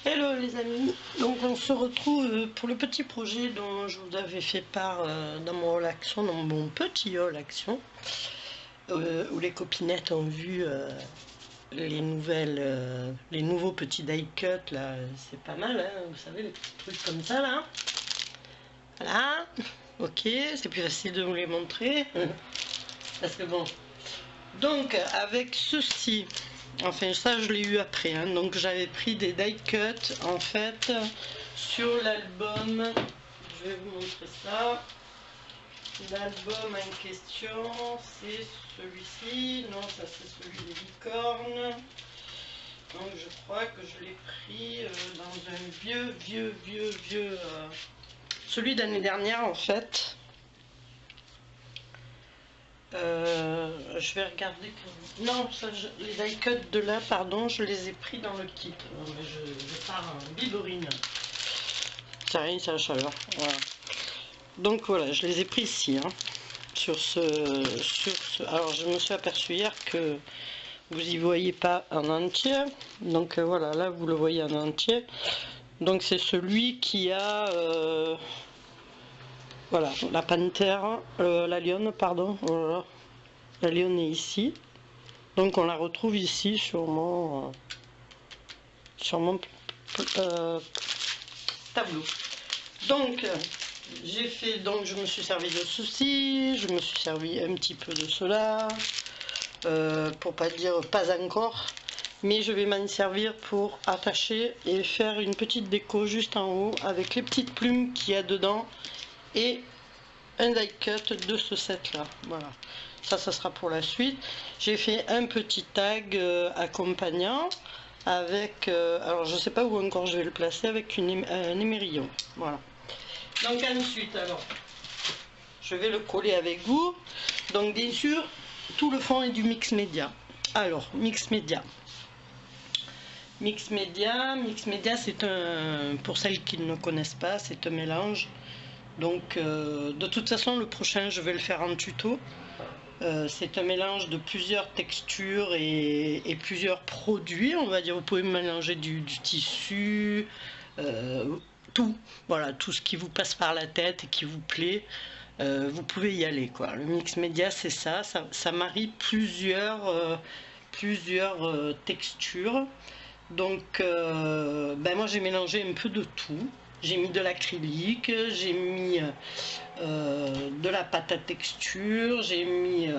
Hello les amis, donc on se retrouve pour le petit projet dont je vous avais fait part dans mon haul action, dans mon petit haul action, où les copinettes ont vu les nouveaux petits die cut là, c'est pas mal, hein, vous savez, les petits trucs comme ça là. Voilà, ok, c'est plus facile de vous les montrer, parce que bon. Donc avec ceci, enfin ça je l'ai eu après, hein. Donc j'avais pris des die cut en fait sur l'album, je vais vous montrer ça. L'album en question c'est celui-ci, non ça c'est celui des licornes. Donc je crois que je l'ai pris dans un vieux celui d'année dernière en fait. Je vais regarder. Non, ça, les die cut de là, pardon, je les ai pris dans le kit. Mais je pars en biberine. C'est rien, c'est la chaleur. Voilà. Donc voilà, je les ai pris ici. Hein, sur ce. Alors je me suis aperçu hier que vous y voyez pas en entier. Donc voilà, là vous le voyez en entier. Donc c'est celui qui a. Voilà, la panthère, la lionne, pardon. Voilà. La lionne est ici. Donc on la retrouve ici sur mon tableau. Donc j'ai fait, donc je me suis servi de ceci, je me suis servi un petit peu de cela, pour pas dire pas encore, mais je vais m'en servir pour attacher et faire une petite déco juste en haut avec les petites plumes qu'il y a dedans et un die cut de ce set là. Voilà, ça sera pour la suite. J'ai fait un petit tag accompagnant avec alors je sais pas où encore je vais le placer, avec un émerillon. Voilà, donc ensuite alors je vais le coller avec vous. Donc bien sûr tout le fond est du mix média. Alors mix média c'est un, pour celles qui ne connaissent pas, c'est un mélange. Donc de toute façon le prochain je vais le faire en tuto. C'est un mélange de plusieurs textures et plusieurs produits, on va dire. Vous pouvez mélanger du tissu, tout, voilà, tout ce qui vous passe par la tête et qui vous plaît, vous pouvez y aller, quoi. Le mix média c'est ça marie plusieurs textures. Donc ben moi j'ai mélangé un peu de tout. J'ai mis de l'acrylique, j'ai mis de la pâte à texture, j'ai mis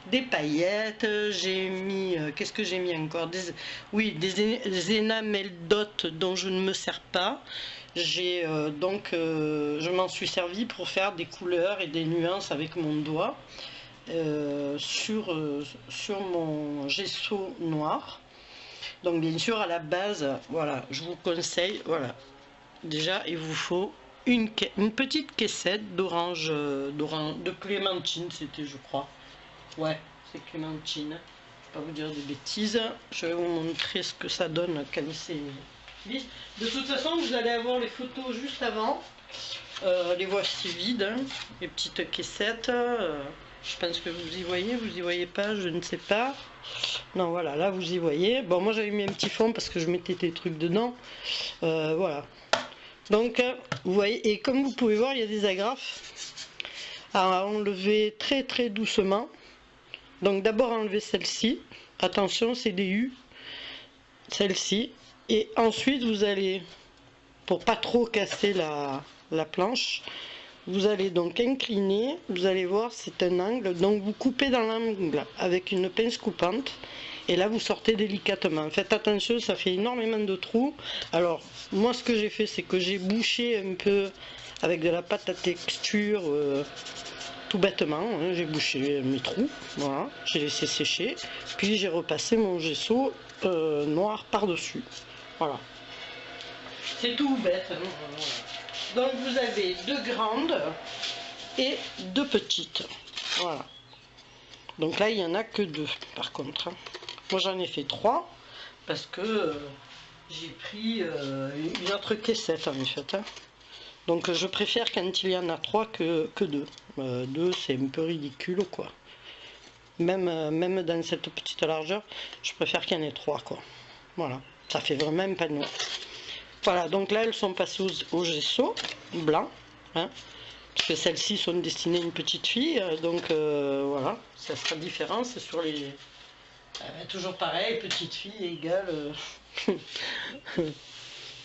des paillettes, j'ai mis qu'est-ce que j'ai mis encore, des énamels dot dont je ne me sers pas. J'ai je m'en suis servi pour faire des couleurs et des nuances avec mon doigt sur mon gesso noir. Donc bien sûr à la base, voilà, je vous conseille, voilà, déjà il vous faut une petite caissette d'orange, de clémentine, c'était je crois. Ouais, c'est clémentine. Je ne vais pas vous dire de bêtises. Je vais vous montrer ce que ça donne quand c'est lisse. De toute façon, vous allez avoir les photos juste avant. Les voici vides, hein, les petites caissettes. Je pense que vous y voyez pas, je ne sais pas. Non, voilà, là vous y voyez. Bon, moi j'avais mis un petit fond parce que je mettais des trucs dedans. Voilà. Donc, vous voyez, et comme vous pouvez voir, il y a des agrafes à enlever très très doucement. Donc d'abord enlever celle-ci. Attention, c'est des U. Celle-ci. Et ensuite, vous allez, pour pas trop casser la planche, vous allez donc incliner, vous allez voir c'est un angle, donc vous coupez dans l'angle avec une pince coupante et là vous sortez délicatement. Faites attention, ça fait énormément de trous. Alors moi ce que j'ai fait c'est que j'ai bouché un peu avec de la pâte à texture, tout bêtement, hein, j'ai bouché mes trous, voilà, j'ai laissé sécher, puis j'ai repassé mon gesso noir par dessus, voilà. C'est tout bête, hein, voilà. Donc vous avez deux grandes et deux petites. Voilà. Donc là il n'y en a que deux par contre. Hein. Moi j'en ai fait trois parce que j'ai pris une autre caissette en fait. Hein. Donc je préfère quand il y en a trois que deux. Deux c'est un peu ridicule quoi. Même dans cette petite largeur, je préfère qu'il y en ait trois quoi. Voilà. Ça fait vraiment un panneau. Voilà, donc là elles sont passées au gesso blanc, hein, parce que celles-ci sont destinées à une petite fille, donc voilà, ça sera différent, c'est sur les... toujours pareil, petite fille égale...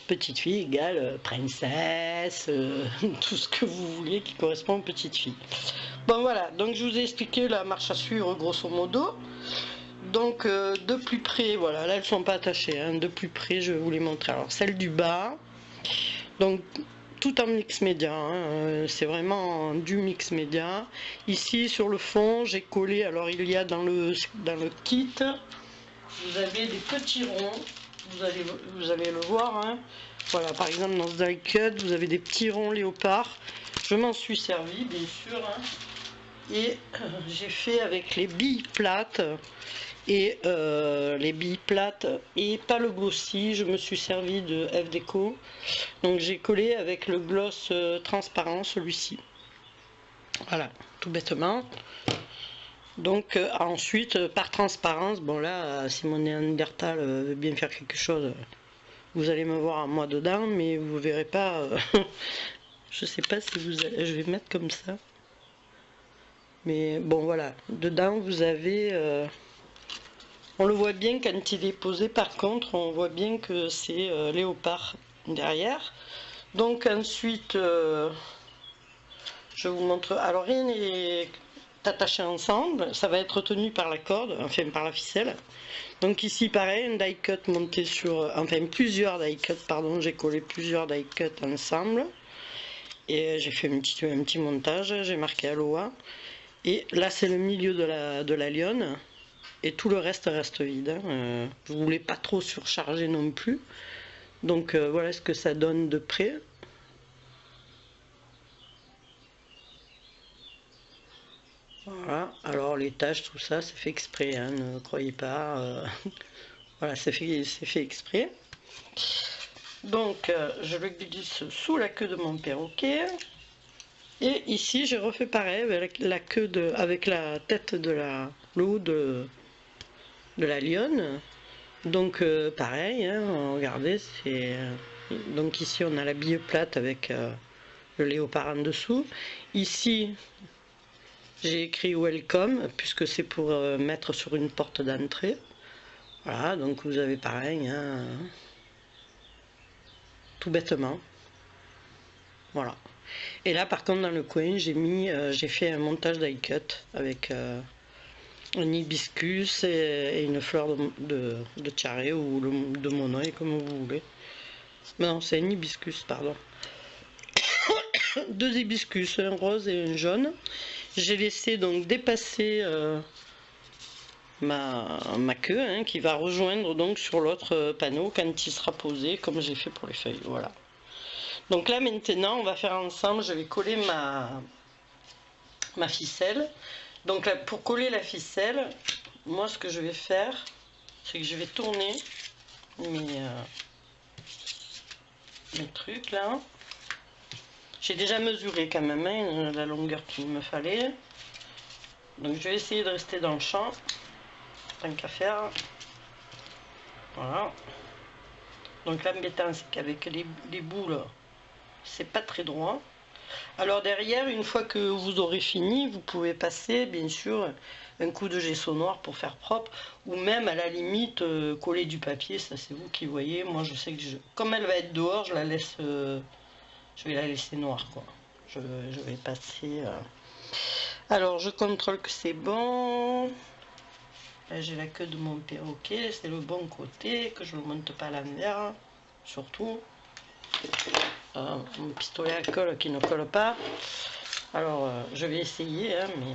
petite fille égale princesse, tout ce que vous voulez qui correspond aux petites filles. Bon voilà, donc je vous ai expliqué la marche à suivre grosso modo. Donc de plus près, voilà, là elles sont pas attachées, hein, de plus près je vais vous les montrer. Alors celle du bas, donc tout en mix média, hein, c'est vraiment du mix média. Ici sur le fond j'ai collé, alors il y a dans le kit, vous avez des petits ronds, vous allez le voir, hein. Voilà, par exemple dans ce die cut vous avez des petits ronds léopard, je m'en suis servi bien sûr, hein, et j'ai fait avec les billes plates. Et les billes plates et pas le glossy, je me suis servi de F-Deco, donc j'ai collé avec le gloss transparent, celui-ci, voilà, tout bêtement. Donc ensuite par transparence, bon là si mon Néandertal veut bien faire quelque chose, vous allez me voir moi dedans, mais vous verrez pas. Je sais pas si vous allez, je vais mettre comme ça, mais bon voilà, dedans vous avez on le voit bien quand il est posé, par contre, on voit bien que c'est léopard derrière. Donc ensuite, je vous montre, alors rien n'est attaché ensemble, ça va être tenu par la corde, enfin par la ficelle. Donc ici pareil, un die cut monté sur, enfin plusieurs die cut, pardon, j'ai collé plusieurs die cut ensemble. Et j'ai fait un petit montage, j'ai marqué Aloha. Et là c'est le milieu de la lionne. Et tout le reste vide, hein. Je voulais pas trop surcharger non plus, donc voilà ce que ça donne de près. Voilà, alors les tâches, tout ça c'est fait exprès, hein, ne croyez pas, voilà, c'est fait exprès. Donc je le glisse sous la queue de mon perroquet, et ici j'ai refait pareil avec la queue avec la tête de le haut de la lionne. Donc pareil, hein, regardez, c'est donc ici on a la bille plate avec le léopard en dessous. Ici j'ai écrit welcome puisque c'est pour mettre sur une porte d'entrée. Voilà, donc vous avez pareil, hein, tout bêtement. Voilà. Et là par contre dans le coin j'ai fait un montage die cut avec un hibiscus et une fleur de tiare ou de monoï comme vous voulez. Non, c'est un hibiscus, pardon. Deux hibiscus, un rose et un jaune. J'ai laissé donc dépasser ma queue, hein, qui va rejoindre donc sur l'autre panneau quand il sera posé, comme j'ai fait pour les feuilles. Voilà. Donc là maintenant, on va faire ensemble, je vais coller ma ficelle. Donc là, pour coller la ficelle, moi ce que je vais faire, c'est que je vais tourner mes trucs là. J'ai déjà mesuré quand même, hein, la longueur qu'il me fallait. Donc je vais essayer de rester dans le champ, tant qu'à faire. Voilà. Donc l'embêtant c'est qu'avec les boules, c'est pas très droit. Alors derrière, une fois que vous aurez fini, vous pouvez passer bien sûr un coup de gesso noir pour faire propre, ou même à la limite coller du papier, ça c'est vous qui voyez. Moi je sais que comme elle va être dehors, je la laisse, je vais la laisser noire quoi. Je vais passer. Alors je contrôle que c'est bon. Là j'ai la queue de mon perroquet, c'est le bon côté, que je ne le monte pas à l'envers, surtout. Mon pistolet à colle qui ne colle pas. Alors je vais essayer, hein, mais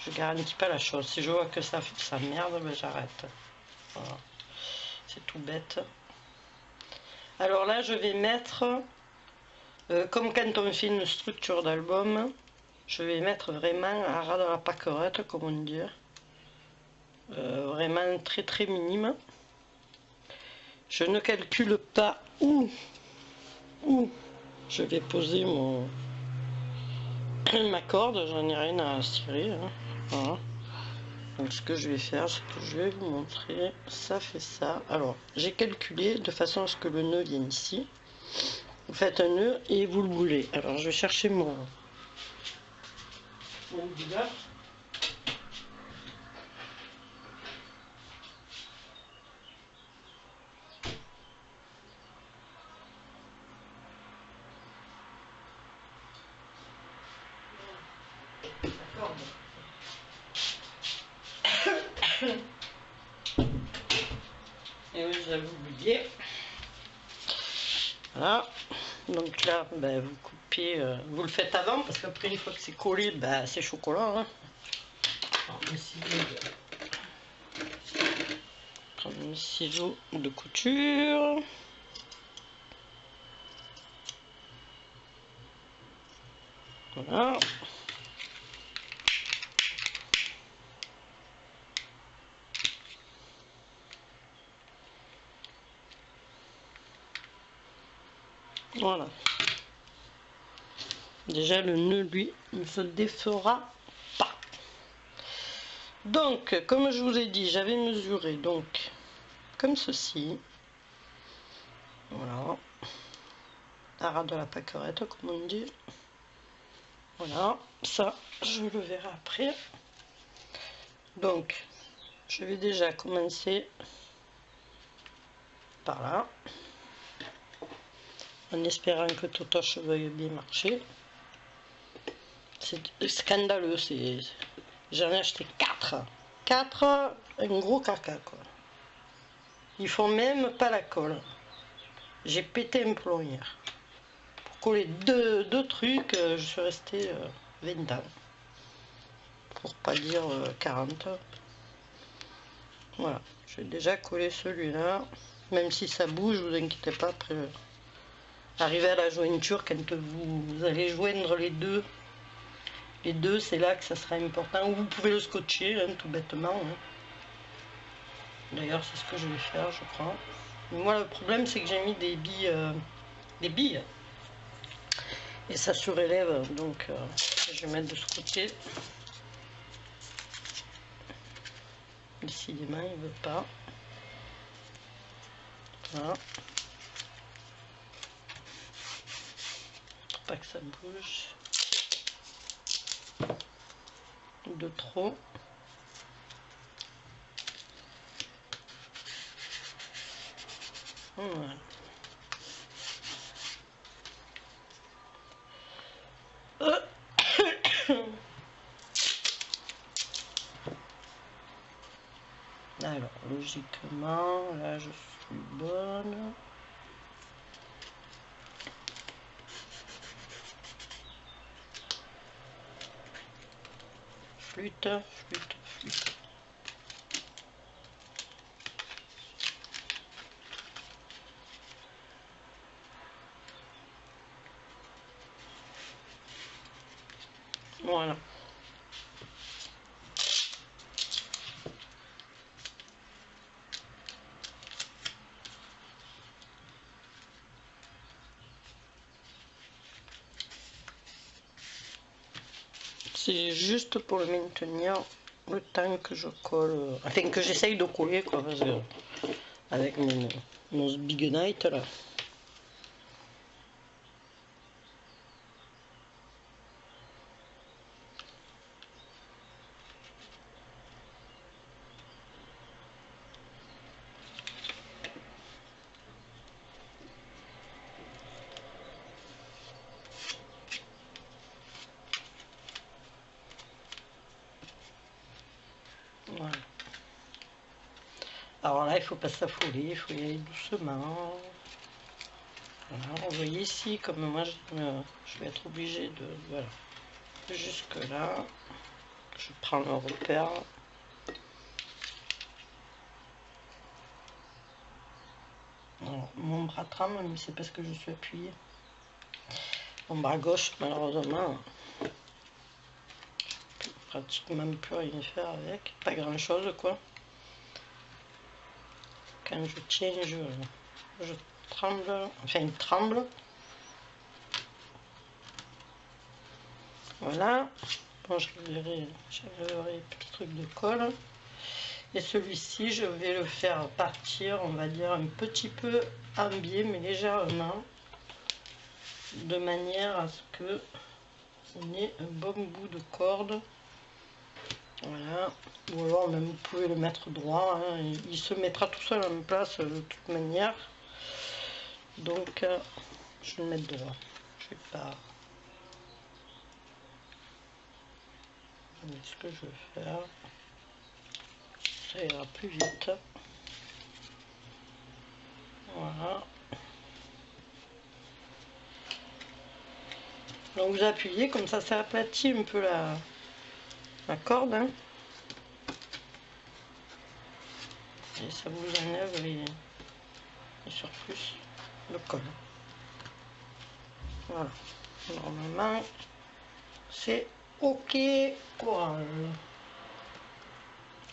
je garantis pas la chose. Si je vois que ça merde, ben, j'arrête. Voilà. C'est tout bête. Alors là je vais mettre, comme quand on fait une structure d'album, je vais mettre vraiment à ras de la pâquerette, comme on dit. Vraiment très très minime. Je ne calcule pas où je vais poser ma corde, j'en ai rien à cirer, hein. Voilà. Donc ce que je vais faire, c'est que je vais vous montrer, ça fait ça. Alors j'ai calculé de façon à ce que le nœud vienne ici. Vous faites un nœud et vous le boulez. Alors je vais chercher mon bouleur. Et oui, j'avais oublié. Voilà. Donc là, ben, vous coupez, vous le faites avant parce qu'après, une fois que c'est collé, ben, c'est chocolat. Hein. Alors, prendre mes ciseaux de couture. Voilà. Voilà. Déjà, le nœud, lui, ne se défera pas. Donc, comme je vous ai dit, j'avais mesuré, donc, comme ceci. Voilà. À ras de la pâquerette, comme on dit. Voilà. Ça, je le verrai après. Donc, je vais déjà commencer par là. En espérant que Totoche veuille bien marcher. C'est scandaleux, j'en ai acheté 4. 4, un gros caca quoi. Ils font même pas la colle. J'ai pété un plomb hier. Pour coller deux trucs, je suis restée 20 ans. Pour pas dire 40. Voilà, j'ai déjà collé celui-là. Même si ça bouge, vous inquiétez pas, après arriver à la jointure, quand vous allez joindre les deux, c'est là que ça sera important. Ou vous pouvez le scotcher, hein, tout bêtement. Hein. D'ailleurs, c'est ce que je vais faire, je crois. Mais moi, le problème, c'est que j'ai mis des billes. Et ça surélève, donc je vais mettre de ce côté. Décidément, il ne veut pas. Voilà. Pour pas que ça bouge. De trop. Voilà. Alors, logiquement, là, je suis bonne. Flûte. Voilà. C'est juste pour le maintenir le temps que je colle, enfin que j'essaye de coller quoi, parce que avec mon Big Night là. Voilà. Alors là, il faut pas s'affoler, il faut y aller doucement. Voilà, vous voyez ici, comme moi je vais être obligée de... Voilà. Jusque là, je prends le repère. Alors, mon bras tremble, mais c'est parce que je suis appuyée. Mon bras gauche, malheureusement, pratiquement plus rien faire avec. Pas grand chose, quoi. Quand je tiens, je tremble, enfin il tremble. Voilà. Bon, j'enlèverai le petit truc de colle. Et celui-ci, je vais le faire partir, on va dire, un petit peu en biais, mais légèrement, de manière à ce que on ait un bon bout de corde. Voilà. Ou alors même vous pouvez le mettre droit, hein. Il se mettra tout seul en place de toute manière. Donc je vais le mettre droit. Je vais pas. Ce que je vais faire, ça ira plus vite. Voilà. Donc vous appuyez comme ça aplatit un peu la corde, hein. Et ça vous enlève les surplus de colle. Voilà. Normalement, c'est ok courage.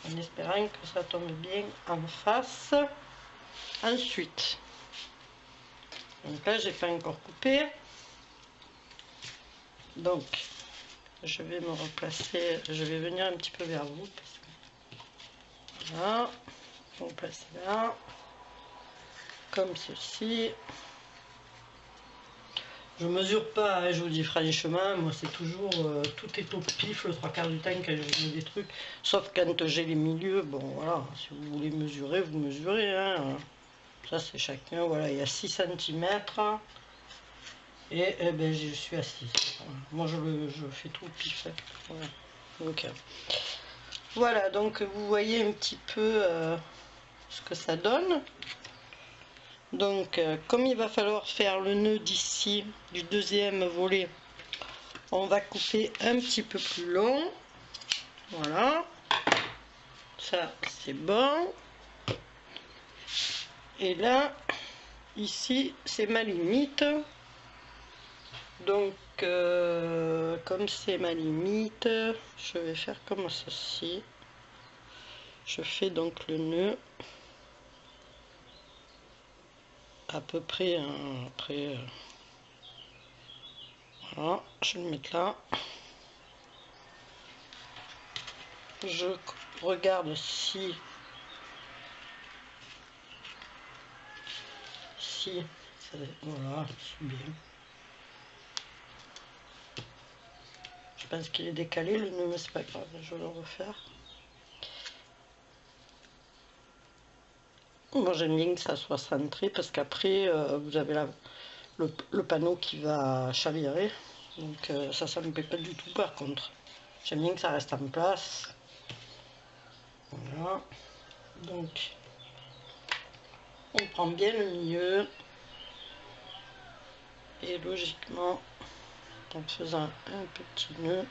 En espérant que ça tombe bien en face. Ensuite, donc là j'ai pas encore coupé. Donc, je vais me replacer, je vais venir un petit peu vers vous. Parce que, voilà, je vais me placer là, comme ceci. Je mesure pas, hein, je vous dis franchement, moi c'est toujours, tout est au pif le trois quarts du temps quand je mets des trucs, sauf quand j'ai les milieux, bon voilà, si vous voulez mesurer, vous mesurez, hein. Ça c'est chacun, voilà, il y a 6 cm. Et ben, je suis assise. Voilà. Moi je fais tout pif. Voilà. Donc, voilà, donc vous voyez un petit peu ce que ça donne. Donc comme il va falloir faire le nœud d'ici du deuxième volet, on va couper un petit peu plus long. Voilà. Ça c'est bon. Et là, ici c'est ma limite. Donc, comme c'est ma limite, je vais faire comme ceci. Je fais donc le nœud à peu près, hein, après, voilà, je vais le mettre là. Je regarde si voilà, c'est bien. Je pense qu'il est décalé le nœud, mais c'est pas grave, je vais le refaire. Moi j'aime bien que ça soit centré parce qu'après vous avez le panneau qui va chavirer, donc ça me plaît pas du tout. Par contre j'aime bien que ça reste en place. Voilà, donc on prend bien le milieu et logiquement en faisant un petit nœud,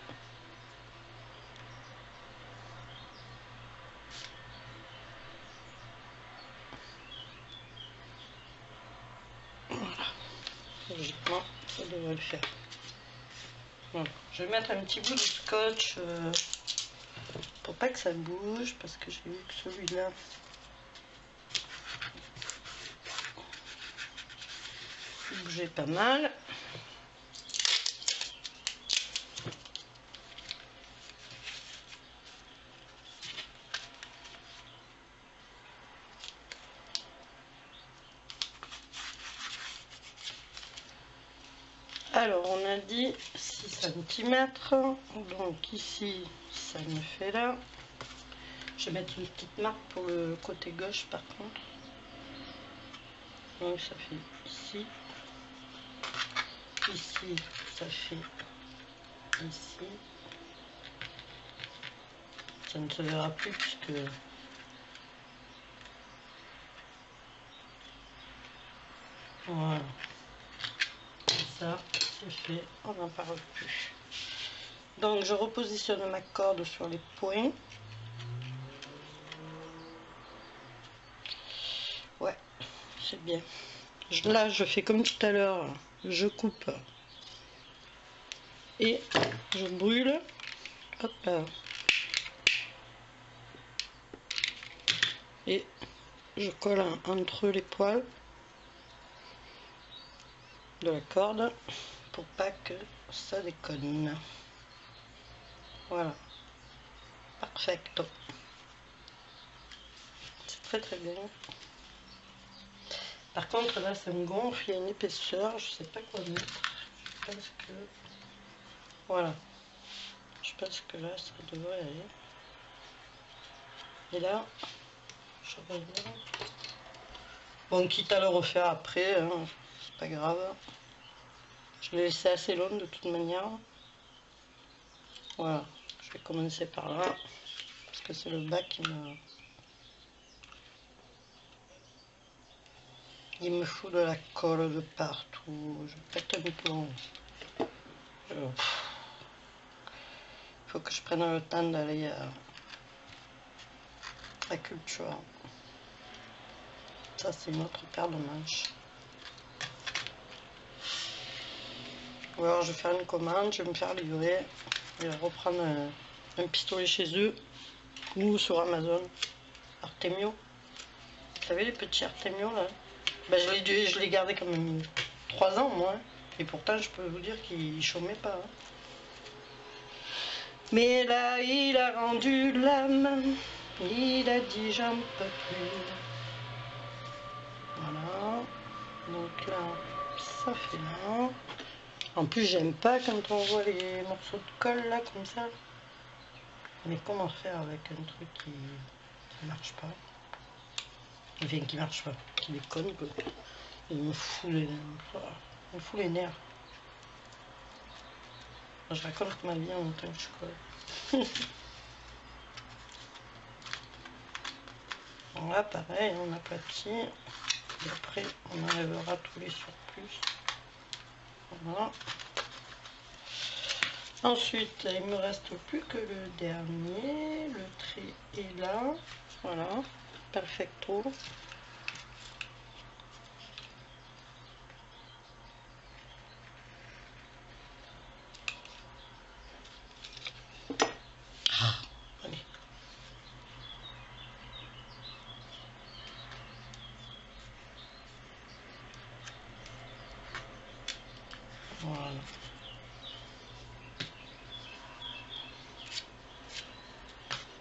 voilà, logiquement ça devrait le faire. Voilà. Je vais mettre un petit bout de scotch pour pas que ça bouge, parce que j'ai vu que celui-là bougeait pas mal. Alors on a dit 6 cm, donc ici ça me fait là. Je vais mettre une petite marque pour le côté gauche par contre. Donc ça fait ici, ici ça fait ici. Ça ne se verra plus puisque voilà, ça c'est fait, on n'en parle plus. Donc je repositionne ma corde sur les points. Ouais, c'est bien. Là je fais comme tout à l'heure, je coupe et je brûle. Hop là. Et je colle entre les poils de la corde pour pas que ça déconne. Voilà, perfecto. très très bien. Par contre là ça me gonfle, il y a une épaisseur, je sais pas quoi mettre. Je pense que voilà, je pense que là ça devrait aller. Et là je reviens. Bon, quitte à le refaire après, hein, c'est pas grave. Je l'ai laissé assez long de toute manière. Voilà, je vais commencer par là parce que c'est le bas qui me il me fout de la colle de partout. Je pète un plomb. Il faut que je prenne le temps d'aller à Cultura. Ça, c'est une autre paire de manches. Ou alors, je vais faire une commande, je vais me faire livrer et reprendre un pistolet chez eux ou sur Amazon. Artemio. Vous savez, les petits Artemio là, ben, je l'ai gardé quand même 3 ans, moi. Et pourtant, je peux vous dire qu'il chômait pas. Hein. Mais là, il a rendu la main. Il a dit j'en peux plus. Voilà. Donc là, ça fait là. En plus, j'aime pas quand on voit les morceaux de colle là, comme ça. Mais comment faire avec un truc qui marche pas? Enfin, qui marche pas, qui déconne, quoi. Il me fout les nerfs. Je raconte ma vie en même temps que je colle. Là, pareil, on aplatit. Et après, on enlèvera tous les surplus. Voilà. Ensuite, il me reste plus que le dernier. Le trait est là. Voilà. Perfecto. Allez. Voilà.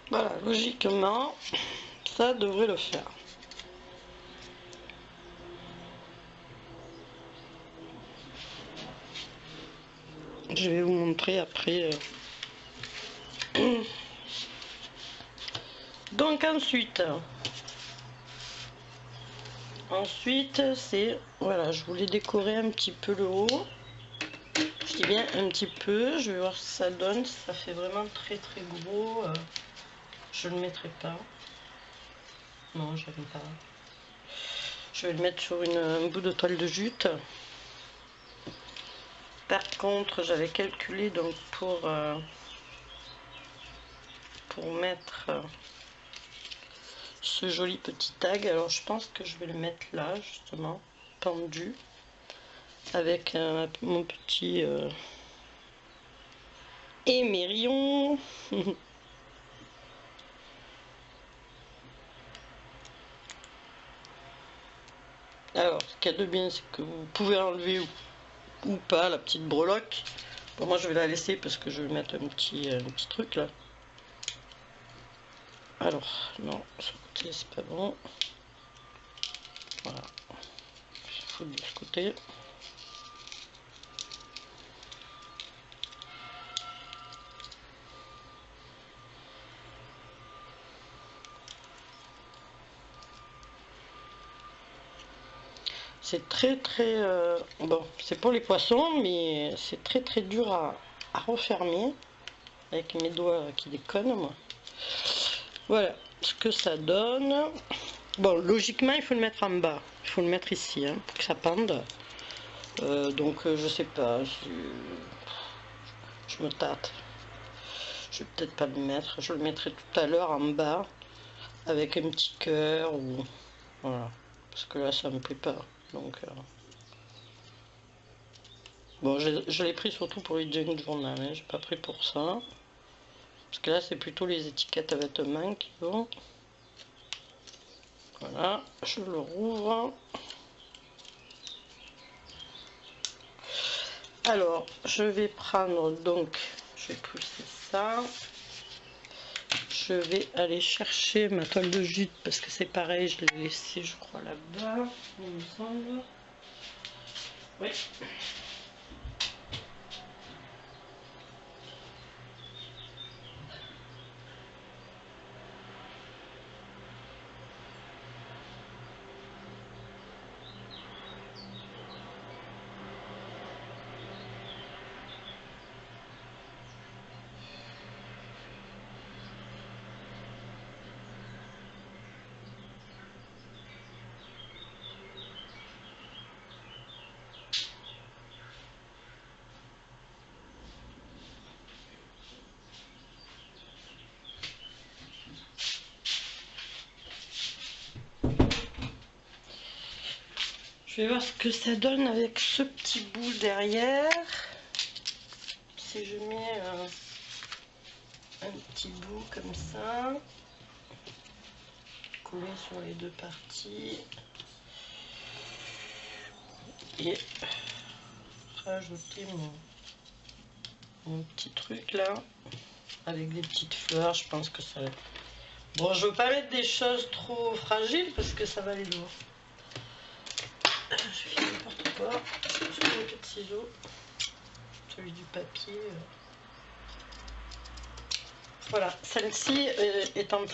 Voilà, logiquement, ça devrait le faire. Je vais vous montrer après. Donc ensuite c'est, voilà, je voulais décorer un petit peu le haut. Je dis bien un petit peu, je vais voir ce que ça donne. Ça fait vraiment très très gros. Je ne le mettrai pas. Non, je n'aime pas. Je vais le mettre sur un bout de toile de jute. Par contre, j'avais calculé donc pour mettre ce joli petit tag. Alors je pense que je vais le mettre là justement, pendu, avec mon petit émerillon. Alors ce qu'il y a de bien, c'est que vous pouvez enlever ou pas la petite breloque. Bon, moi je vais la laisser parce que je vais mettre un petit truc là. Alors non, ce côté c'est pas bon. Voilà, je vais foutre de ce côté. C'est très bon, c'est pour les poissons, mais c'est très très dur à refermer avec mes doigts qui déconnent, moi. Voilà ce que ça donne. Bon, logiquement, il faut le mettre en bas, il faut le mettre ici, hein, pour que ça pende. Donc, je sais pas, je me tâte. Je vais peut-être pas le mettre, je le mettrai tout à l'heure en bas avec un petit cœur ou voilà, parce que là, ça me plaît pas. Donc, bon, je l'ai pris surtout pour les junk journal, hein. J'ai pas pris pour ça. Parce que là, c'est plutôt les étiquettes à vêtements qui vont. Voilà, je le rouvre. Alors, je vais prendre donc, je vais pousser ça. je vais aller chercher ma toile de jute parce que c'est pareil, je l'ai laissée je crois là-bas, il me semble. Oui. Je vais voir ce que ça donne avec ce petit bout derrière. Si je mets un petit bout comme ça, collé sur les deux parties, et rajouter mon petit truc là, avec des petites fleurs, je pense que ça... Bon, je veux pas mettre des choses trop fragiles parce que ça va aller lourd. Je fais n'importe quoi. Je prends un peu de ciseaux. Celui du papier. Voilà, celle-ci est en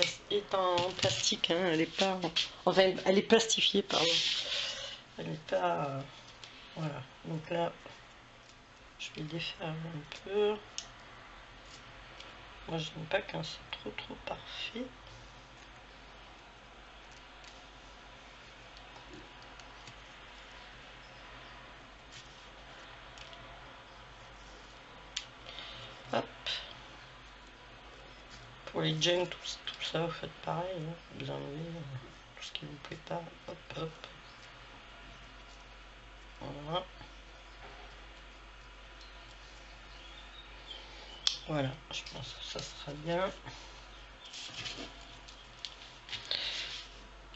plastique, hein, elle est pas... Enfin, elle est plastifiée, pardon. Elle n'est pas... voilà, donc là, je vais défaire un peu. Moi, je n'aime pas quand c'est trop parfait. Hop. Pour les junk, tout ça, vous faites pareil. Hein. Vous enlevez tout ce qui vous plaît pas. Hop, hop. Voilà. Voilà, je pense que ça sera bien.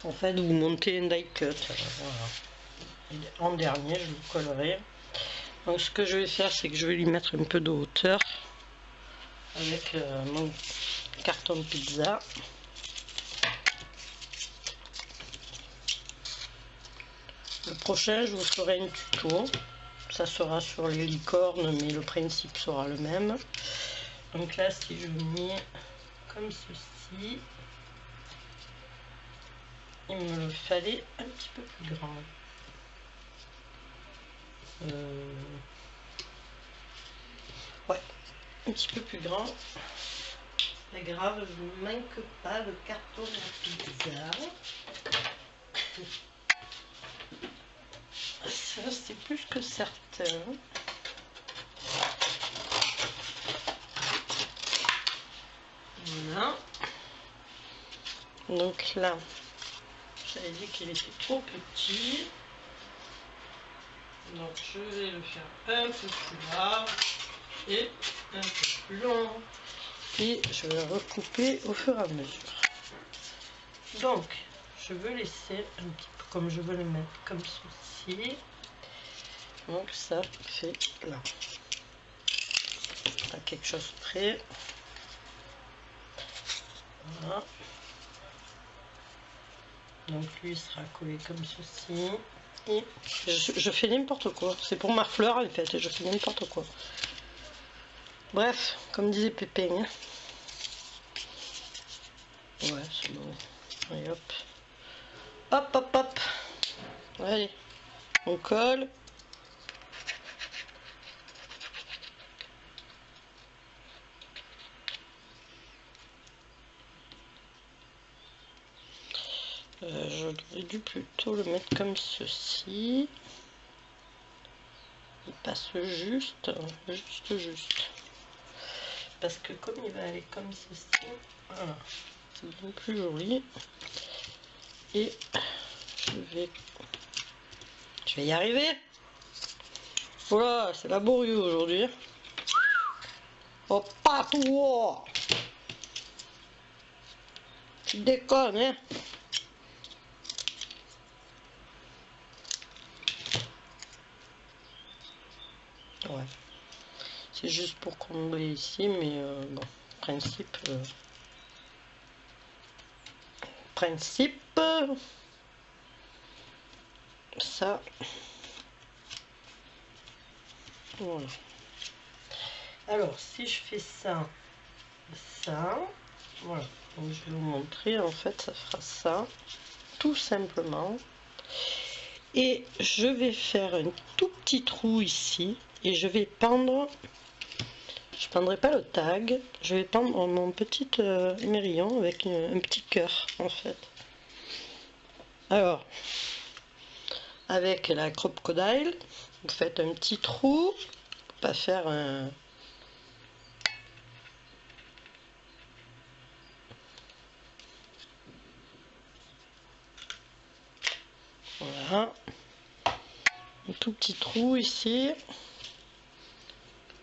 En fait, vous montez un die cut. Voilà. Et en dernier, je vous collerai. Donc, ce que je vais faire, c'est que je vais lui mettre un peu de hauteur avec mon carton pizza. Le prochain, je vous ferai un tuto. Ça sera sur les licornes, mais le principe sera le même. Donc là, si je mets comme ceci, il me le fallait un petit peu plus grand. Ouais, un petit peu plus grand. Pas grave, je ne manque pas de carton à pizza. Ça, c'est plus que certain. Voilà. Donc là, j'avais dit qu'il était trop petit. Donc je vais le faire un peu plus large et un peu plus long. Et je vais recouper au fur et à mesure. Donc, je veux laisser un petit peu comme je veux le mettre comme ceci. Donc ça fait là. À quelque chose près. Voilà. Donc lui sera collé comme ceci. Et je fais n'importe quoi. C'est pour ma fleur en fait. Je fais n'importe quoi. Bref, comme disait Pépé. Hein. Ouais, c'est bon. Et hop. Hop, hop, hop. Allez. On colle. J'aurais dû plutôt le mettre comme ceci. Il passe juste. Parce que comme il va aller comme ceci, voilà, c'est bien plus joli. Et je vais y arriver. Voilà, c'est laborieux aujourd'hui. Oh, pas toi. Tu déconnes, hein. Ouais. C'est juste pour combler ici, mais bon, principe. principe. Ça, voilà. Alors si je fais ça, voilà, donc je vais vous montrer, en fait ça fera ça tout simplement, et je vais faire un tout petit trou ici et je vais pendre, je pendrai pas le tag, je vais pendre mon petit mérillon avec un petit cœur en fait. Alors avec la crocodile, vous faites un petit trou, pas faire un... Voilà, un tout petit trou ici.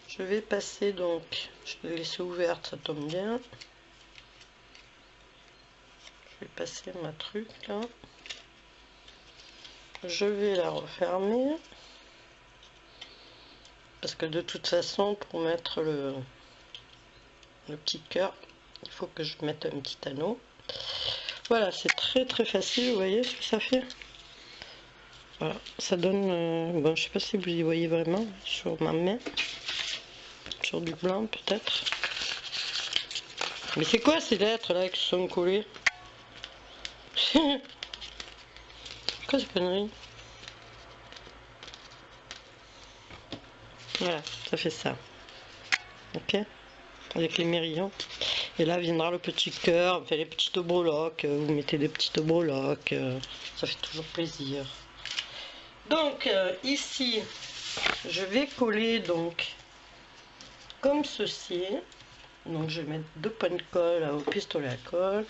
Je vais passer donc, je l'ai laissé ouverte, ça tombe bien. Je vais passer ma truc là. Je vais la refermer. Parce que de toute façon, pour mettre le petit cœur, il faut que je mette un petit anneau. Voilà, c'est très très facile, vous voyez ce que ça fait? Voilà, ça donne... bon, je sais pas si vous y voyez vraiment sur ma main. Sur du blanc peut-être. Mais c'est quoi ces lettres là qui sont collées? Quoi ces conneries? Voilà, ça fait ça. Ok? Avec les mérillons. Et là viendra le petit cœur, enfin les petites breloques. Vous mettez des petites breloques. Ça fait toujours plaisir. Donc ici, je vais coller donc comme ceci. Donc je vais mettre 2 points de colle au pistolet à colle.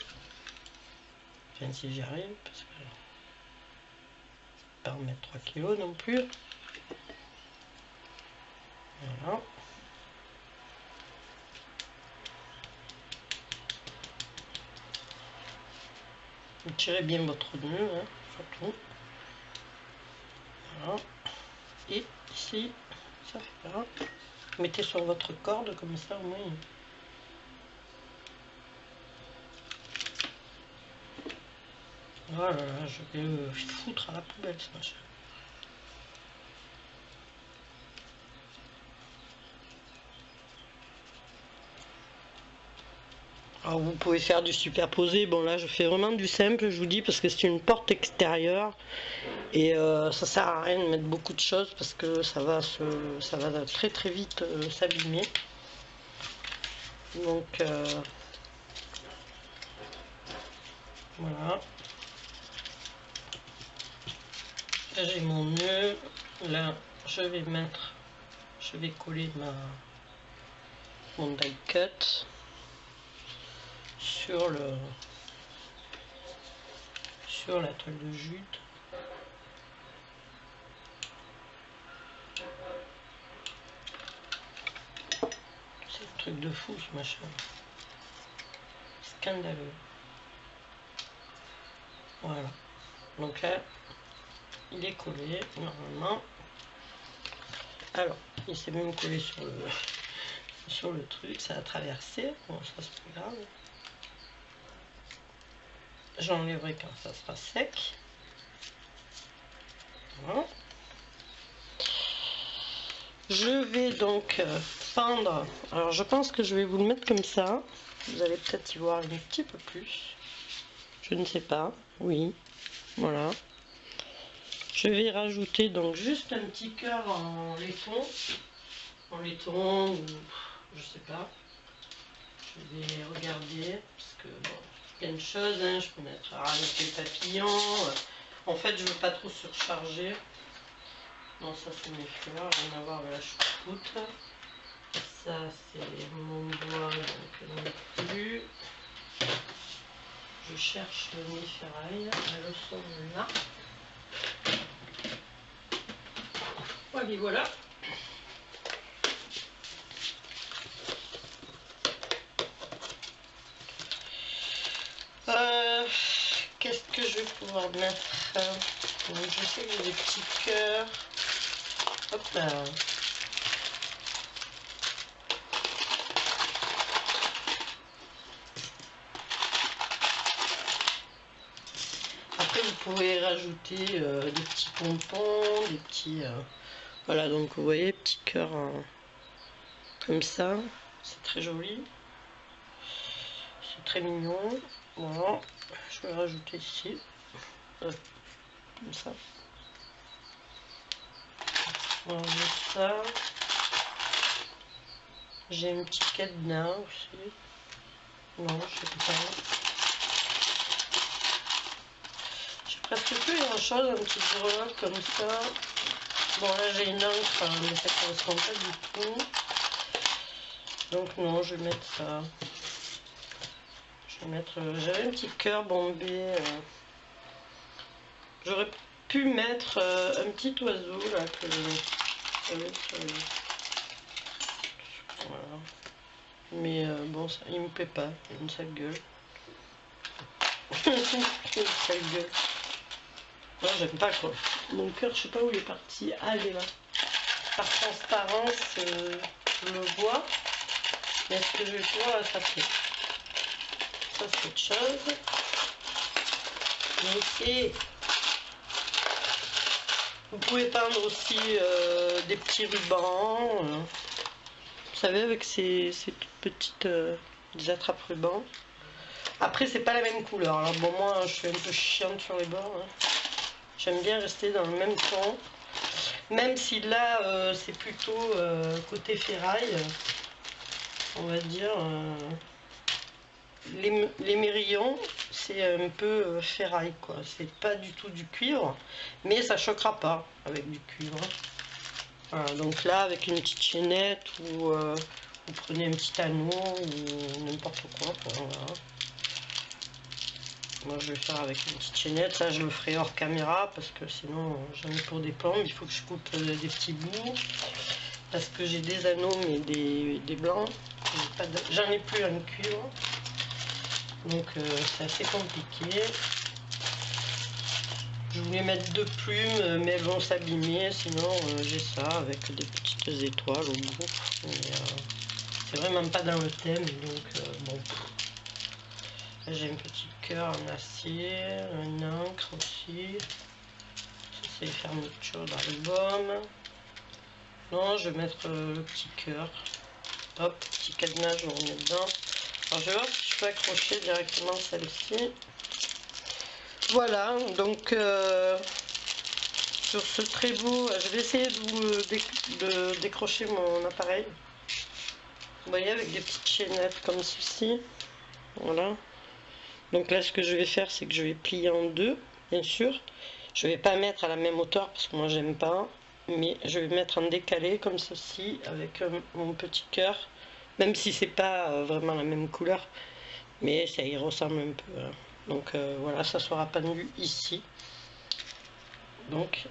Enfin si j'y arrive, parce que je vais pas en mettre 3 kg non plus. Voilà. Vous tirez bien votre nœud, hein, surtout. Voilà. Et ici, ça fait là. Mettez sur votre corde comme ça au moins. Voilà, je vais le foutre à la poubelle ce machin. Alors vous pouvez faire du superposé, bon là je fais vraiment du simple, je vous dis, parce que c'est une porte extérieure et ça sert à rien de mettre beaucoup de choses parce que ça va très très vite s'abîmer. Donc voilà. Là j'ai mon nœud, là je vais coller mon die cut sur la toile de jute. C'est un truc de fou ce machin. Scandaleux. Voilà. Donc là, il est collé normalement. Alors, il s'est même collé sur le truc, ça a traversé. Bon, ça c'est pas grave. J'enlèverai quand ça sera sec. Voilà. Je vais donc pendre. Alors je pense que je vais vous le mettre comme ça. Vous allez peut-être y voir un petit peu plus. Je ne sais pas. Oui. Voilà. Je vais rajouter donc juste un petit cœur en laiton. En laiton ou je sais pas. Je vais regarder parce que bon, plein de choses. Hein. Je peux mettre rajouter papillon. En fait, je veux pas trop surcharger. Non, ça c'est mes fleurs, rien à voir avec la choucroute. Ça c'est mon bois, donc non plus. Je cherche le mi-ferraille, elles sont là. Voilà, voilà. Qu'est-ce que je vais pouvoir mettre? Donc, je sais que j'ai des petits cœurs. Hop là. pouvez rajouter des petits pompons, des petits... voilà, donc vous voyez, petit cœur comme ça. C'est très joli. C'est très mignon. Voilà. Je vais rajouter ici. Comme ça. Voilà, j'ai ça. J'ai un petit cadenas aussi. Non, je sais pas. J'ai presque plus grand chose, un petit breloque comme ça. Bon là j'ai une encre, mais ça correspond pas du tout. Donc non, je vais mettre ça. Je vais mettre. J'avais un petit cœur bombé. J'aurais pu mettre un petit oiseau là que voilà. Mais bon, ça, il me plaît pas. Il a une sale gueule. Une sale gueule. Non, j'aime pas quoi. Mon cœur, je sais pas où il est parti. Ah, il est là. Par transparence, je le vois. Mais est-ce que je vais pouvoir l'attraper? Ça, c'est autre chose. Mais vous pouvez peindre aussi des petits rubans. Vous savez, avec ces toutes petites des attrape-rubans. Après, c'est pas la même couleur. Alors bon, moi, je suis un peu chiante sur les bords. Hein. J'aime bien rester dans le même ton. Même si là, c'est plutôt côté ferraille. On va dire... les mérillons, c'est un peu ferraille, quoi. C'est pas du tout du cuivre. Mais ça choquera pas avec du cuivre. Voilà, donc là, avec une petite chaînette ou vous prenez un petit anneau ou n'importe quoi. Voilà. Moi, je vais faire avec une petite chaînette. Ça, je le ferai hors caméra parce que sinon, j'en ai pour des plombs. Il faut que je coupe des petits bouts parce que j'ai des anneaux, mais des blancs. J'en ai plus en cuivre. Donc, c'est assez compliqué. Je voulais mettre 2 plumes, mais elles vont s'abîmer. Sinon, j'ai ça avec des petites étoiles au bout. C'est vraiment pas dans le thème. Donc, bon. J'ai un petit cœur en acier, une encre aussi. Ça, c'est les fermetures d'album. Non, je vais mettre le petit cœur. Hop, petit cadenas, je remets dedans. Alors, je vais voir si je peux accrocher directement celle-ci. Voilà, donc sur ce trébeau, je vais essayer de décrocher mon appareil. Vous voyez, avec des petites chaînettes comme ceci. Voilà. Donc là, ce que je vais faire, c'est que je vais plier en deux, bien sûr. Je vais pas mettre à la même hauteur parce que moi, j'aime pas. Mais je vais mettre en décalé comme ceci, avec mon petit cœur. Même si c'est pas vraiment la même couleur. Mais ça y ressemble un peu. Hein. Donc voilà, ça sera pendu ici. Donc,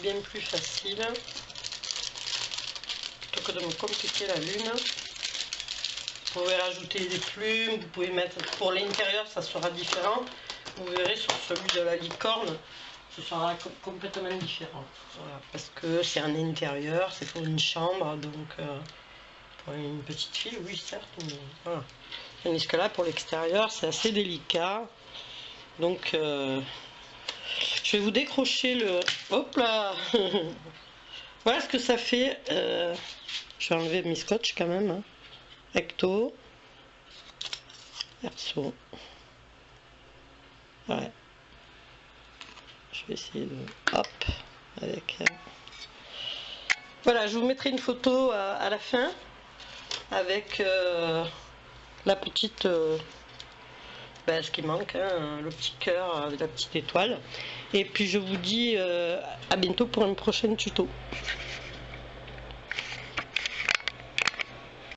bien plus facile. Plutôt que de me compliquer la lune. Vous pouvez rajouter des plumes, vous pouvez mettre... Pour l'intérieur, ça sera différent. Vous verrez sur celui de la licorne, ce sera complètement différent. Voilà, parce que c'est un intérieur, c'est pour une chambre, donc pour une petite fille, oui certes, mais voilà. Tandis que là, pour l'extérieur, c'est assez délicat. Donc, je vais vous décrocher le... Hop là. Voilà ce que ça fait. Je vais enlever mes scotch quand même. Hein. Recto, verso. Ouais. Je vais essayer de... Hop. Avec... Voilà, je vous mettrai une photo à la fin. Avec la petite... ce qui manque, hein, le petit cœur avec la petite étoile. Et puis je vous dis à bientôt pour une prochaine tuto.